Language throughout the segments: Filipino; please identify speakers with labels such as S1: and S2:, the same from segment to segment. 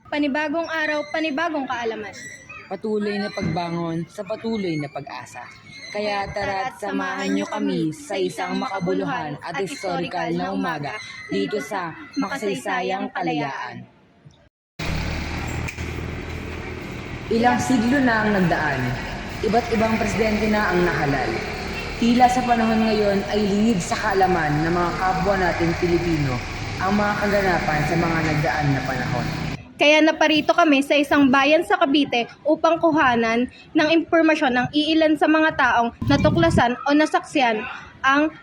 S1: Panibagong araw, panibagong kaalaman.
S2: Patuloy na pagbangon sa patuloy na pag-asa. Kaya tara't samahan niyo kami sa isang makabuluhan at historikal na umaga dito sa Makasaysayang Kalayaan. Ilang siglo na ang nagdaan. Iba't ibang presidente na ang nahalal. Tila sa panahon ngayon ay lingid sa kaalaman ng mga kapwa natin Pilipino ang mga kaganapan sa mga nagdaan na panahon.
S1: Kaya naparito kami sa isang bayan sa Cavite upang kuhanan ng impormasyon ng iilan sa mga taong natuklasan o nasaksihan ang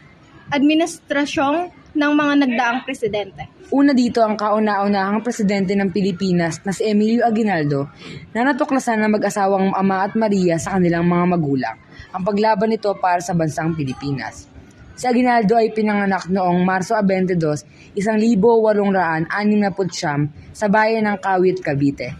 S1: administrasyong ng mga nagdaang presidente.
S2: Una dito ang kauna-unahang presidente ng Pilipinas na si Emilio Aguinaldo na natuklasan ng mag-asawang Ama at Maria sa kanilang mga magulang ang paglaban nito para sa bansang Pilipinas. Si Aguinaldo ay pinanganak noong Marso 22, 1869 sa bayan ng Kawit, Cavite.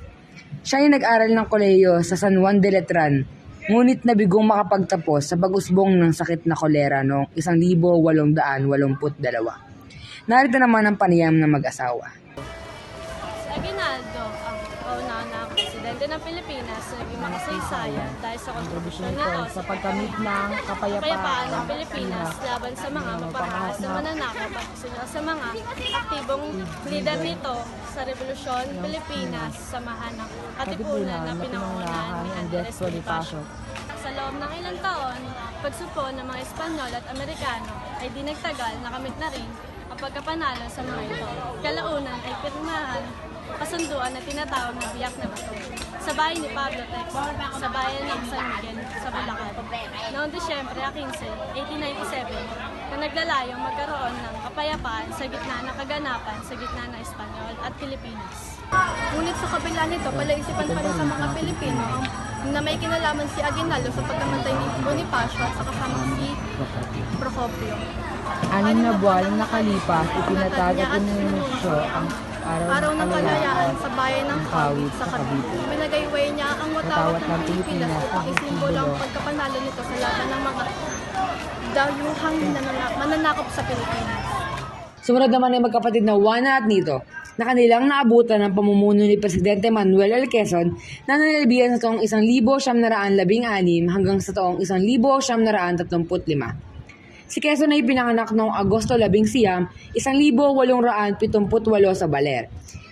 S2: Siya ay nag-aral ng kolehiyo sa San Juan de Letran, ngunit nabigong makapagtapos sa pag-usbong ng sakit na kolera noong 1882. Narito naman ang panayam ng mag-asawa.
S3: Si Aguinaldo, ang kauna-unahang presidente ng Pilipinas na naging makasaysayan dahil sa kontribusyon nito
S2: sa pagkamit ng
S3: kapayapaan ng Pilipinas laban sa mga mapangahas na mananakop at sunod sa mga aktibong lider nito sa Revolusyon Pilipinas, samahan ng katipunan na pinangunahan ni Andres Bonifacio. Sa loob ng ilang taon, pagsupon ng mga Espanyol at Amerikano ay di nagtagal nakamit na rin ang pagkapanalo sa mga ito. Kalaunan ay pirmahan kasunduan na tinatawag na Biak na Bato sa bayan ni Pablo Texas, sa bayan ng San Miguel, sa Bulacan. Noong Disyembre 15, 1897, na naglalayong magkaroon ng kapayapaan sa gitna ng kaganapan sa gitna ng Espanyol at Pilipinas. Ngunit sa kabila nito, palaisipan pa rin sa mga Pilipino na may kinalaman si Aguinaldo sa pagkamatay ni Bonifacio at sa kasama si Procopio.
S2: 6 na buwan nakalipas, itinatag at inunsyo ang
S3: Araw ng Kalayaan sa bayan ng Kawit sa Cavite. Pinagayway niya ang watawat ng Pilipinas upang isimbolo ang pagkapanalo nito sa laban ng mga dayuhang mananakop sa Pilipinas.
S2: Sumunod naman ay magkapatid na Juana at Nito na kanilang naabutan ng pamumuno ni Presidente Manuel L. Quezon na nanalabihan sa taong 1916 hanggang sa taong 1935. Si Quezon ay pinanganak noong Agosto 11, 1878 sa Baler.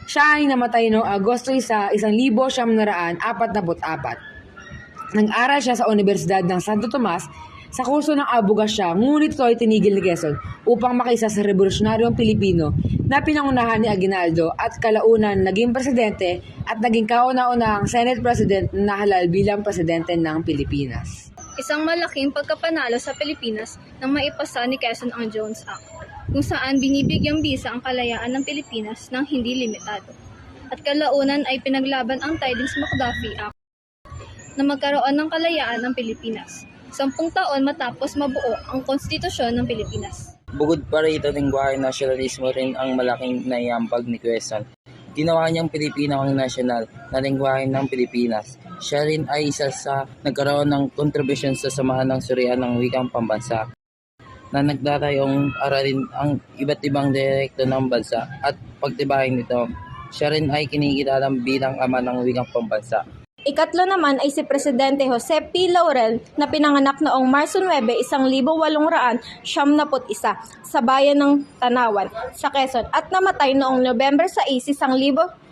S2: Siya ay namatay noong Agosto 1, 1944. Nag-aral siya sa Universidad ng Santo Tomas sa kurso ng abogasya, ngunit ito ay tinigil ni Quezon upang makiisa sa Revolusyonaryong Pilipino na pinangunahan ni Aguinaldo at kalaunan naging presidente at naging kauna-unahang Senate President na nahalal bilang presidente ng Pilipinas.
S1: Isang malaking pagkapanalo sa Pilipinas nang maipasa ni Quezon ang Jones Act, kung saan binibigyang bisa ang kalayaan ng Pilipinas ng hindi limitado. At kalaunan ay pinaglaban ang Tidings-McDuffie Act na magkaroon ng kalayaan ng Pilipinas, 10 taon matapos mabuo ang konstitusyon ng Pilipinas.
S4: Bukod pa rito, lengguwahe nasyonalismo rin ang malaking naiambag ni Quezon. Ginawa niyang Pilipino ang nasyonal na lengguwahe ng Pilipinas. Siya rin ay isa sa nagkaroon ng kontribusyon sa samahan ng surian ng wikang pambansa na nagdatayong aralin ang iba't ibang dialekto ng bansa at pagtibayin nito. Siya rin ay kinikilalang bilang ama ng wikang pambansa.
S1: Ikatlo naman ay si Presidente Jose P. Laurel na pinanganak noong Marso 9, 1871 sa bayan ng Tanawan, sa Quezon at namatay noong November 6, 1950.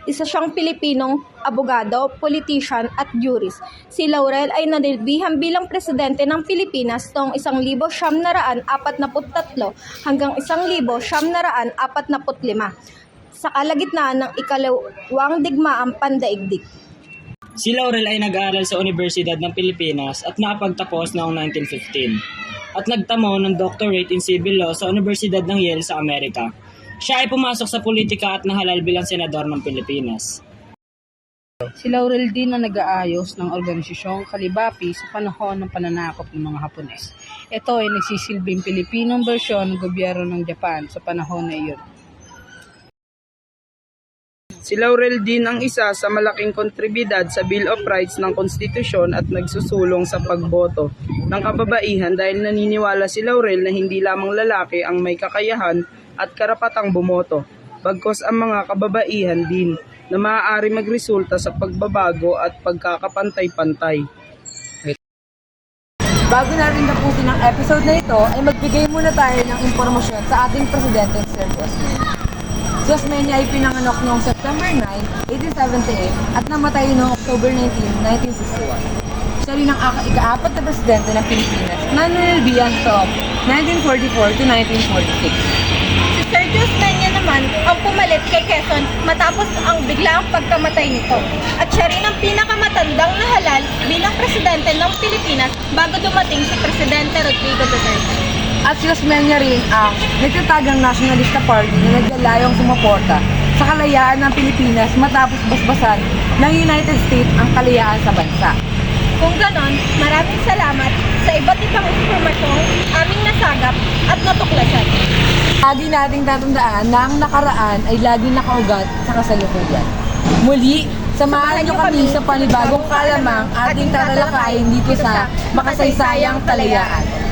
S1: Isa siyang Pilipinong abogado, politician at jurist. Si Laurel ay nanilbihan bilang presidente ng Pilipinas noong 1943 hanggang 1945. Sa kalagitnaan ng ikalawang digmaang pandaigdig.
S5: Si Laurel ay nag-aaral sa Universidad ng Pilipinas at nakapagtapos noong 1915 at nagtamo ng doctorate in civil law sa Universidad ng Yale sa Amerika. Siya ay pumasok sa politika at nahalal bilang senador ng Pilipinas.
S6: Si Laurel din na nag-aayos ng organisasyong Kalibapi sa panahon ng pananakop ng mga Hapones. Ito ay nagsisilbing Pilipinong bersyon ng gobyerno ng Japan sa panahon na iyon.
S7: Si Laurel din ang isa sa malaking kontribidad sa Bill of Rights ng konstitusyon at nagsusulong sa pagboto ng kababaihan dahil naniniwala si Laurel na hindi lamang lalaki ang may kakayahan at karapatang bumoto. bagkos ang mga kababaihan din na maaari magresulta sa pagbabago at pagkakapantay-pantay.
S2: Bago natin tapusin ang episode na ito, ay magbigay muna tayo ng impormasyon sa ating presidente, Sir Josmeña. Si Josmeña ay pinanganak noong September 9, 1878 at namatay noong October 19, 1961. Siya rin ang ika-4 na presidente ng Pilipinas na nanilbihan sa 1944 to 1946.
S8: Si Sir Josmeña naman ang pumalit kay Quezon matapos ang biglaang pagkamatay nito. At siya rin ang pinakamatandang nahalal bilang presidente ng Pilipinas bago dumating si Presidente Rodrigo Duterte.
S2: At si Josmeña rin ang nagtatagang nationalista party na naglalayong sumuporta sa kalayaan ng Pilipinas matapos basbasan ng United States ang kalayaan sa bansa.
S8: Kung ganon, maraming salamat sa iba't ibang impormasyong aming nasagap at natuklasan.
S2: Lagi nating tatandaan na ang nakaraan ay laging nakaugat sa kasalukuyan. Muli, samahan niyo kami sa panibagong kalamang ating tatalakayin dito sa Makasaysayang Kalayaan.